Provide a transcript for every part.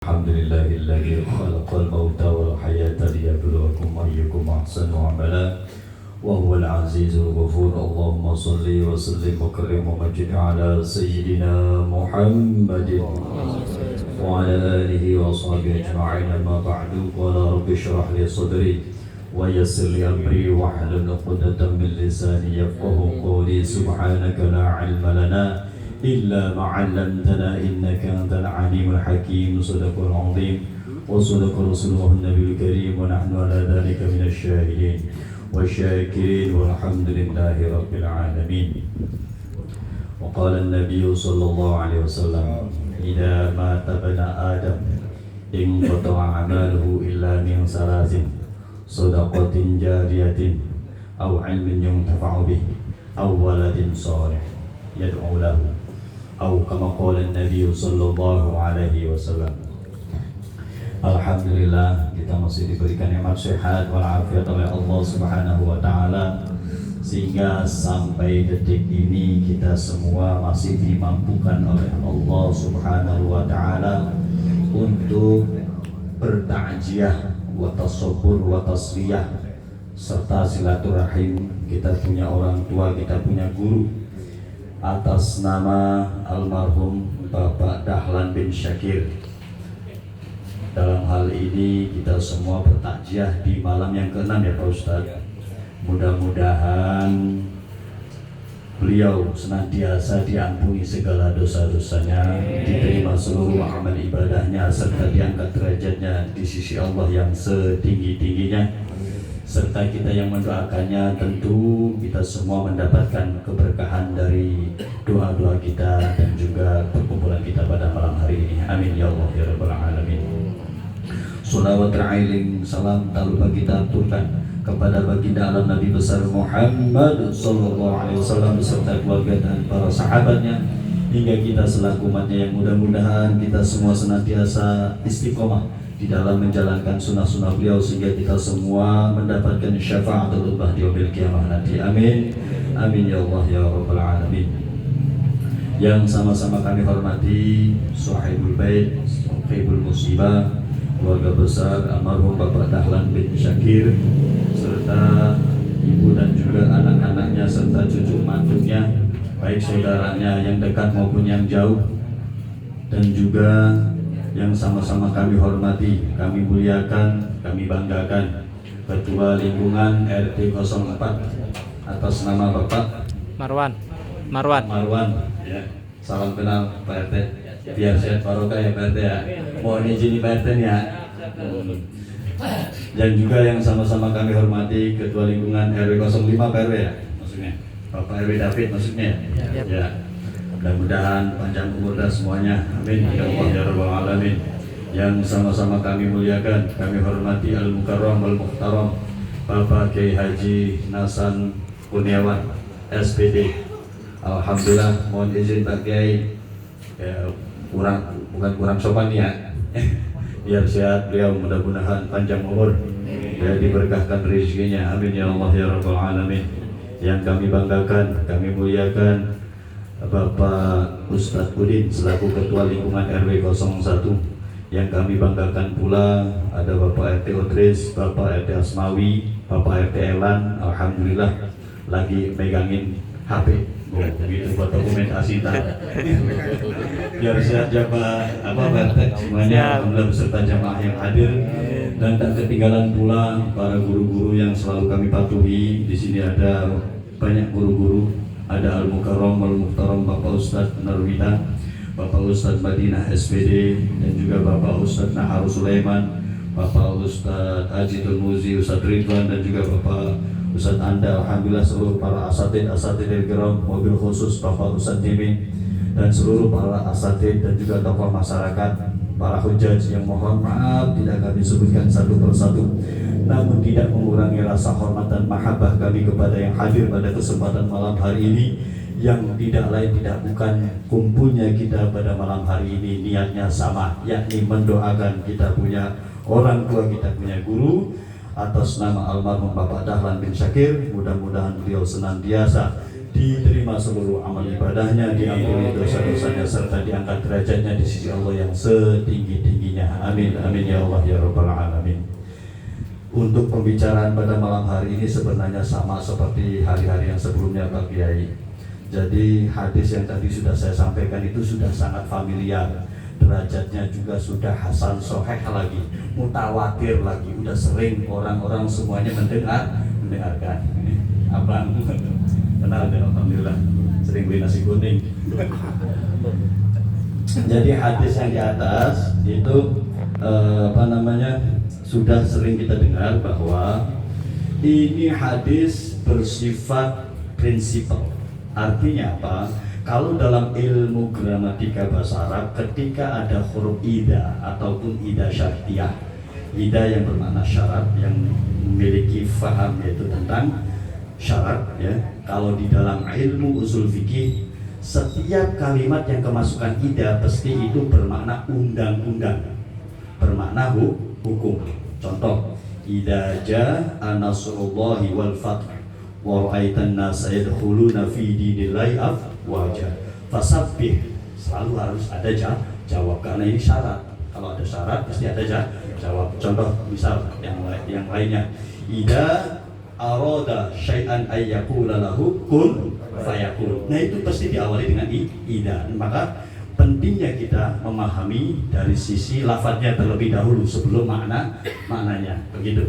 الحمد لله الذي خلق الموت والحياة ليبلوكم أيكم أحسن عملا وهو العزيز الغفور. اللهم صل وسلم وكرم ومجد على سيدنا محمد وعلى آله وصحبه أجمعين. أما بعد، قال رب اشرح لي صدري ويسر لي أمري واحلل عقدة من لساني يفقه قولي. سبحانك لا علم لنا إلا ما علمتنا إنك أنت العليم الحكيم. صدق العظيم وصدق رسوله النبي الكريم، ونحن على ذلك من الشاهدين والشاكرين والحمد لله رب العالمين. وقال النبي صلى الله عليه وسلم: إذا مات ابن آدم انقطع عمله إلا من ثلاث: صدقة جارية أو علم ينتفع به أو ولد صالح يدعو له أو كما قال النبي صلى الله عليه wasallam. Alhamdulillah, kita masih diberikan nikmat sehat walafiat oleh Allah Subhanahu wa taala, sehingga sampai detik ini kita semua masih dimampukan oleh Allah Subhanahu wa taala untuk bertakziah wa tasabbur wa tasliyah serta silaturahim. Kita punya orang tua, kita punya guru. Atas nama almarhum Bapak Dahlan bin Syakir, dalam hal ini kita semua bertakziah di malam yang ke-6 ya Pak Ustadz. Mudah-mudahan beliau senantiasa diampuni segala dosa-dosanya, diterima seluruh amal ibadahnya, serta diangkat derajatnya di sisi Allah yang setinggi-tingginya. Serta kita yang mendoakannya, tentu kita semua mendapatkan keberkahan dari doa-doa kita dan juga perkumpulan kita pada malam hari ini. Amin ya Allah ya Rabbal Alamin. Salawat terailing salam tak lupa kita aturkan kepada baginda alam Nabi besar Muhammad sallallahu alaihi wasallam beserta keluarga dan para sahabatnya, hingga kita selaku umatnya, yang mudah-mudahan kita semua senantiasa istiqomah di dalam menjalankan sunnah-sunnah beliau, sehingga kita semua mendapatkan syafaatul ubah di yaumil qiyamah nanti. Amin amin ya Allah ya Rabbal Alamin. Yang sama-sama kami hormati sahibul bait, sahibul musibah, keluarga besar almarhum Bapak Dahlan bin Syakir, serta ibu dan juga anak-anaknya serta cucu mantunya, baik saudaranya yang dekat maupun yang jauh, dan juga yang sama-sama kami hormati, kami muliakan, kami banggakan Ketua Lingkungan RT 04 atas nama Bapak Marwan ya. Salam kenal Pak RT, biar sehat barokah ya Pak RT ya. Mohon izin Pak RT ya. Dan juga yang sama-sama kami hormati Ketua Lingkungan RW 05 Pak RW ya, maksudnya Bapak RW David maksudnya ya. Mudah-mudahan panjang umur dan semuanya, amin ya Allah ya Rabbal Alamin. Yang sama-sama kami muliakan, kami hormati Al-Mukarram Al-Muhtaram Bapak Kiai Haji Nasan Kurniawan SPD. Alhamdulillah, mohon izin Pak Kiai, bukan kurang sopan ya biar sehat beliau, mudah-mudahan panjang umur ya, diberkahkan rezekinya, amin ya Allah ya Rabbal Alamin. Yang kami banggakan, kami muliakan Bapak Ustadz Udin selaku Ketua Lingkungan RW 01. Yang kami banggakan pula ada Bapak RT Odres, Bapak RT Asmawi, Bapak RT Elan, alhamdulillah lagi megangin HP. Begitu buat dokumentasi biar sehat jamaah RT semuanya, alhamdulillah beserta jamaah yang hadir, dan tak ketinggalan pula para guru-guru yang selalu kami patuhi. Di sini ada banyak guru-guru, ada Al-Mukarram Al-Muhtaram Bapak Ustadz Narwita, Bapak Ustadz Madinah SPD, dan juga Bapak Ustadz Nahar Sulaiman, Bapak Ustadz Haji Turmuzi, Ustadz Ridwan, dan juga Bapak Ustadz Anda. Alhamdulillah seluruh para asatid al-kiram, mobil khusus Bapak Ustadz Jimmy, dan seluruh para asatid dan juga tokoh masyarakat, para hujaj yang mohon maaf tidak kami sebutkan satu persatu, namun tidak mengurangi rasa hormat dan mahabbah kami kepada yang hadir pada kesempatan malam hari ini, yang tidak lain tidak bukan kumpulnya kita pada malam hari ini niatnya sama, yakni mendoakan kita punya orang tua, kita punya guru, atas nama almarhum Bapak Dahlan bin Syakir. Mudah-mudahan beliau senantiasa diterima seluruh amal ibadahnya, diampuni dosa-dosanya, serta diangkat derajatnya di sisi Allah yang setinggi-tingginya. Amin, amin ya Allah ya Rabbal Alamin. Untuk pembicaraan pada malam hari ini sebenarnya sama seperti hari-hari yang sebelumnya Pak Kiai. Jadi hadis yang tadi sudah saya sampaikan itu sudah sangat familiar, derajatnya juga sudah hasan soheh lagi, mutawatir lagi, udah sering orang-orang semuanya mendengarkan. Abang kenal deh, alhamdulillah, sering beli nasi kuning. Jadi hadis yang di atas itu sudah sering kita dengar bahwa ini hadis bersifat prinsipal. Artinya apa? Kalau dalam ilmu gramatika bahasa Arab, ketika ada huruf ida ataupun ida syartiyah, ida yang bermakna syarat, yang memiliki faham yaitu tentang syarat, ya. Kalau di dalam ilmu usul fikih, setiap kalimat yang kemasukan ida pasti itu bermakna undang-undang, bermakna hukum. Contoh, idza jaa nasrullahi wal fath wa ra'aitan nasa yadkhuluna fi dinillahi afwaja fasabbih, selalu harus ada jawab karena ini syarat. Kalau ada syarat pasti ada jawab. Contoh misal yang lainnya, idza arada syai'an ay yaqula lahu kun fayakun. Nah itu pasti diawali dengan ida. Maka pentingnya kita memahami dari sisi lafadznya terlebih dahulu sebelum maknanya, begitu.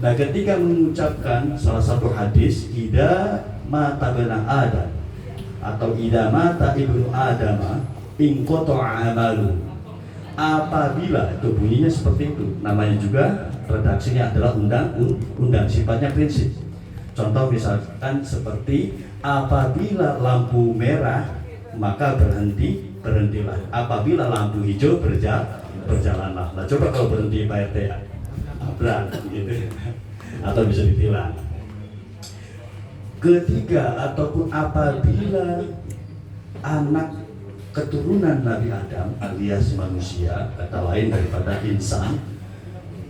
Nah, ketika mengucapkan salah satu hadis ida mata bena adam atau ida mata ibnu adam in qata'a amalu, apabila itu bunyinya seperti itu, namanya juga redaksinya adalah undang, sifatnya prinsip. Contoh misalkan seperti apabila lampu merah maka berhentilah, apabila lampu hijau berjalanlah. Nah coba kalau berhenti Pak RT, abrak gitu, atau bisa ditilang. Ketiga, ataupun apabila anak keturunan Nabi Adam alias manusia, kata lain daripada insan,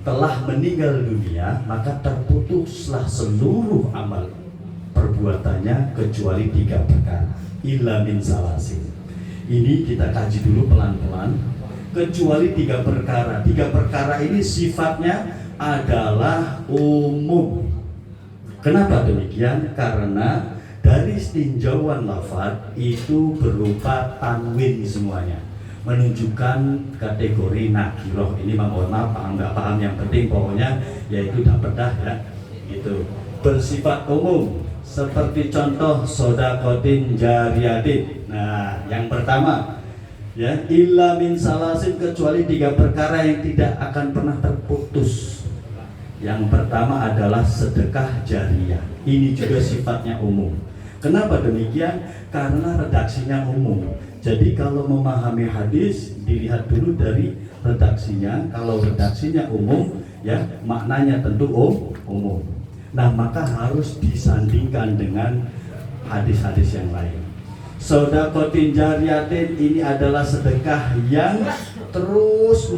telah meninggal dunia, maka terputuslah seluruh amal perbuatannya kecuali 3 perkara. Illa min salasin. Ini kita kaji dulu pelan-pelan. Kecuali 3 perkara. 3 perkara ini sifatnya adalah umum. Kenapa demikian? Karena dari tinjauan lafaz itu berupa tanwin semuanya, menunjukkan kategori nakiroh. Ini mohon maaf, nggak paham, yang penting pokoknya yaitu dapat dah ya, itu bersifat umum. Seperti contoh sodakotin jariyatin. Nah, yang pertama ya, illa min salasin, kecuali 3 perkara yang tidak akan pernah terputus. Yang pertama adalah sedekah jariyah. Ini juga sifatnya umum. Kenapa demikian? Karena redaksinya umum. Jadi kalau memahami hadis dilihat dulu dari redaksinya. Kalau redaksinya umum ya, maknanya tentu umum. Nah, maka harus disandingkan dengan hadis-hadis yang lain. Sodakotin jariyatin ini adalah sedekah yang terus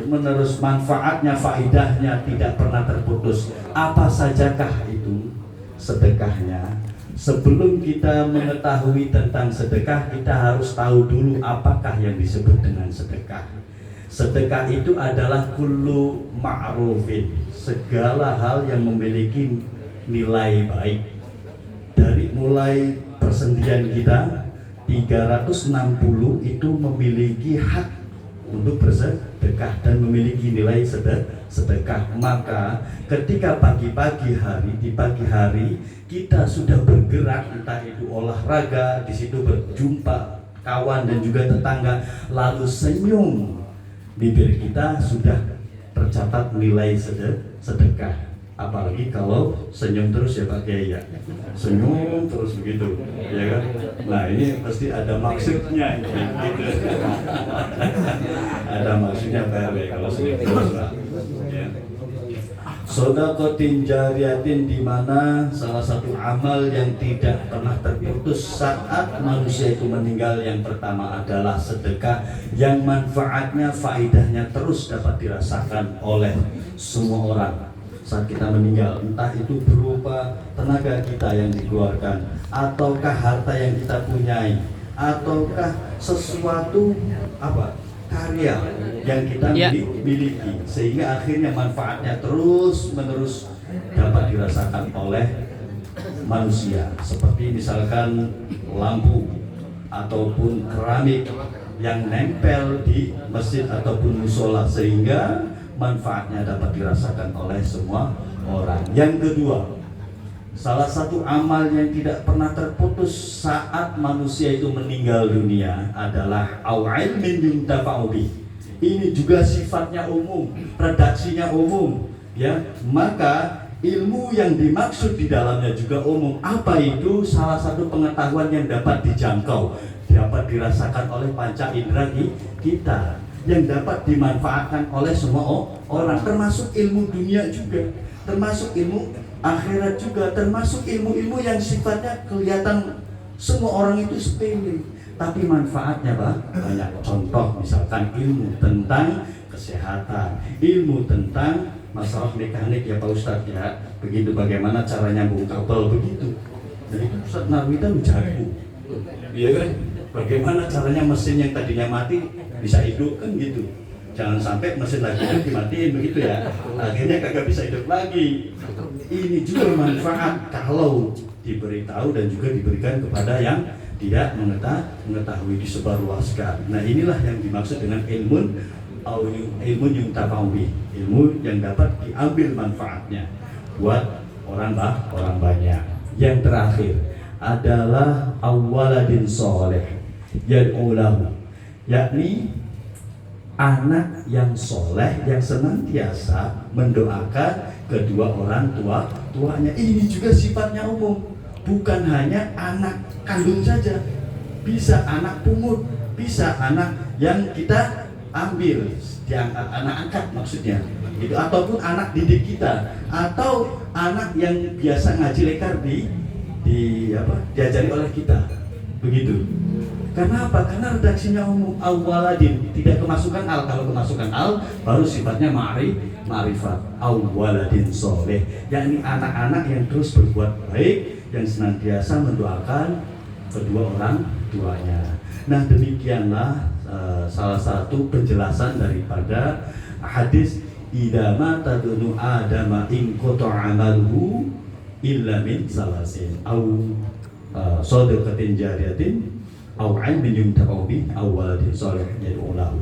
menerus, manfaatnya, faidahnya tidak pernah terputus. Apa sajakah itu sedekahnya? Sebelum kita mengetahui tentang sedekah, kita harus tahu dulu apakah yang disebut dengan sedekah. Sedekah itu adalah kullu ma'rufin, segala hal yang memiliki nilai baik. Dari mulai persendian kita 360 itu memiliki hak untuk bersedekah dan memiliki nilai sedekah. Maka ketika pagi-pagi hari, di pagi hari kita sudah bergerak, entah itu olahraga, di situ berjumpa kawan dan juga tetangga, lalu senyum, bibir kita sudah tercatat nilai sedekah. Apalagi kalau senyum terus ya Pak Kiai ya, senyum terus begitu ya kan. Nah ini pasti ada maksudnya gitu. Ada maksudnya Pak RW kalau senyum terus Pak ya. Sodakotin jariyatin, di mana salah satu amal yang tidak pernah terputus saat manusia itu meninggal, yang pertama adalah sedekah yang manfaatnya, faidahnya terus dapat dirasakan oleh semua orang. saat kita meninggal, entah itu berupa tenaga kita yang dikeluarkan, ataukah harta yang kita punyai, ataukah sesuatu karya yang kita miliki, sehingga akhirnya manfaatnya terus menerus dapat dirasakan oleh manusia, seperti misalkan lampu ataupun keramik yang nempel di masjid ataupun musola, sehingga manfaatnya dapat dirasakan oleh semua orang. Yang kedua, salah satu amal yang tidak pernah terputus saat manusia itu meninggal dunia adalah ilmin yuntafa'u bih. Ini juga sifatnya umum, redaksinya umum, ya. Maka ilmu yang dimaksud di dalamnya juga umum. Apa itu? Salah satu pengetahuan yang dapat dijangkau, dapat dirasakan oleh panca indera kita, yang dapat dimanfaatkan oleh semua orang, termasuk ilmu dunia juga, termasuk ilmu akhirat juga, termasuk ilmu-ilmu yang sifatnya kelihatan semua orang itu sepele, tapi manfaatnya banyak. Contoh misalkan ilmu tentang kesehatan, ilmu tentang masalah mekanik ya Pak Ustadz ya, begitu bagaimana cara nyambung kabel begitu. Jadi Ustadz Narwita jago, iya kan? Bagaimana caranya mesin yang tadinya mati bisa hidup kan gitu. Jangan sampai mesin lagi dimatiin begitu ya, akhirnya kagak bisa hidup lagi. Ini juga manfaat kalau diberitahu dan juga diberikan kepada yang tidak mengetahui, disebarluaskan. Nah inilah yang dimaksud dengan ilmu yuntafa'u bih, ilmu yang dapat diambil manfaatnya buat orang banyak. Yang terakhir adalah awaladin soleh yad'u lahu, yakni anak yang soleh yang senantiasa mendoakan kedua orang tuanya. Ini juga sifatnya umum, bukan hanya anak kandung saja, bisa anak pungut, bisa anak yang kita ambil diangkat, anak angkat maksudnya itu, ataupun anak didik kita, atau anak yang biasa ngaji lekar diajari oleh kita begitu. Karena apa? Karena redaksinya umum, awaladin, tidak kemasukan al. Kalau kemasukan al baru sifatnya ma'rifat. Awaladin soleh, yakni anak-anak yang terus berbuat baik, yang senantiasa mendoakan kedua orang tuanya. Nah demikianlah salah satu penjelasan daripada hadis idama tadunu adama in qata'a amaluhu illa min salasin au shadaqatin jariyatin au ilmin yuntafa'u bih au waladin shalih yad'u lahu.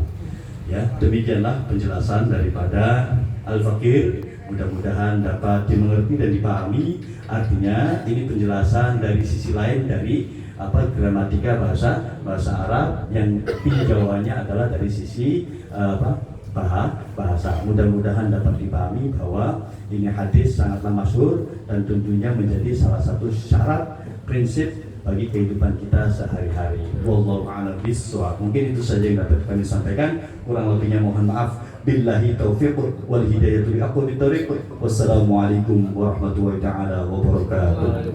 Ya, demikianlah penjelasan daripada Al-Fakir. Mudah-mudahan dapat dimengerti dan dipahami. Artinya ini penjelasan dari sisi lain dari gramatika bahasa Arab, yang tinjauannya adalah dari sisi bahasa. Mudah-mudahan dapat dipahami bahwa ini hadis sangatlah masyhur dan tentunya menjadi salah satu syarat prinsip bagi kehidupan kita sehari-hari. Wallahu a'lam bishawab. Mungkin itu saja yang dapat kami sampaikan. Kurang lebihnya mohon maaf. Billahi taufiq wal hidayatu li aqwamit thariq. Wassalamualaikum warahmatullahi taala wabarakatuh.